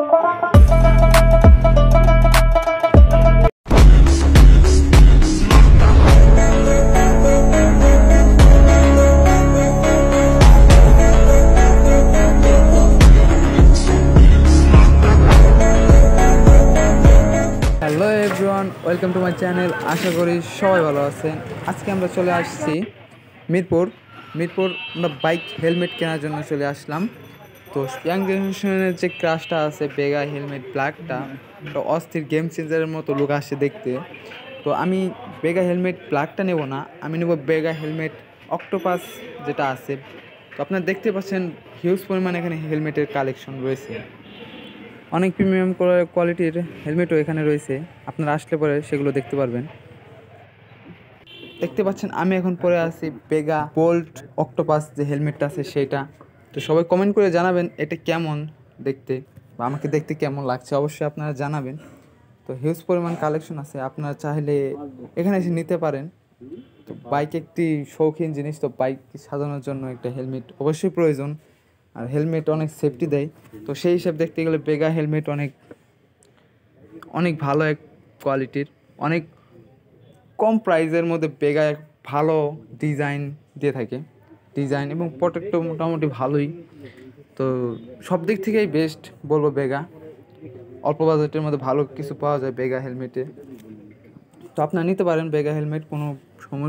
Hello everyone, welcome to my channel. আশা করি সবাই ভালো আছেন। আজকে আমরা চলে আসছি মিরপুর। আমরা বাইক হেলমেট কেনার জন্য চলে আসলাম। তো ইয়াং জেনারেশনের যে ক্রাশটা আছে বেগা হেলমেট ব্ল্যাকটা, একটা অস্থির গেম চেঞ্জারের মতো লুক আসছে দেখতে। তো আমি বেগা হেলমেট ব্ল্যাকটা নেব না, আমি নেব বেগা হেলমেট অক্টোপাস যেটা আছে। তো আপনারা দেখতে পাচ্ছেন হিউজ পরিমাণ এখানে হেলমেটের কালেকশন রয়েছে। অনেক প্রিমিয়াম কোয়ালিটির হেলমেটও এখানে রয়েছে, আপনারা আসলে পরে সেগুলো দেখতে পারবেন। দেখতে পাচ্ছেন আমি এখন পরে আছি বেগা বোল্ট অক্টোপাস যে হেলমেটটা আছে সেটা। তো সবাই কমেন্ট করে জানাবেন এটা কেমন দেখতে বা আমাকে দেখতে কেমন লাগছে, অবশ্যই আপনারা জানাবেন। তো হিউজ পরিমাণ কালেকশন আছে, আপনারা চাইলে এখানে এসে নিতে পারেন। তো বাইক একটি শৌখিন জিনিস, তো বাইক সাজানোর জন্য একটা হেলমেট অবশ্যই প্রয়োজন। আর হেলমেট অনেক সেফটি দেয়, তো সেই হিসাব দেখতে গেলে বেগা হেলমেট অনেক অনেক ভালো এক কোয়ালিটির, অনেক কম প্রাইসের মধ্যে বেগা এক ভালো ডিজাইন দিয়ে থাকে। ডিজাইন এবং প্রোটেক্টও মোটামুটি ভালোই। তো সব দিক থেকেই বেস্ট বলবো বেগা। অল্প বাজেটের মধ্যে ভালো কিছু পাওয়া যায় বেগা হেলমেটে। তো আপনারা নিতে পারেন বেগা হেলমেট, কোনো সমস্যা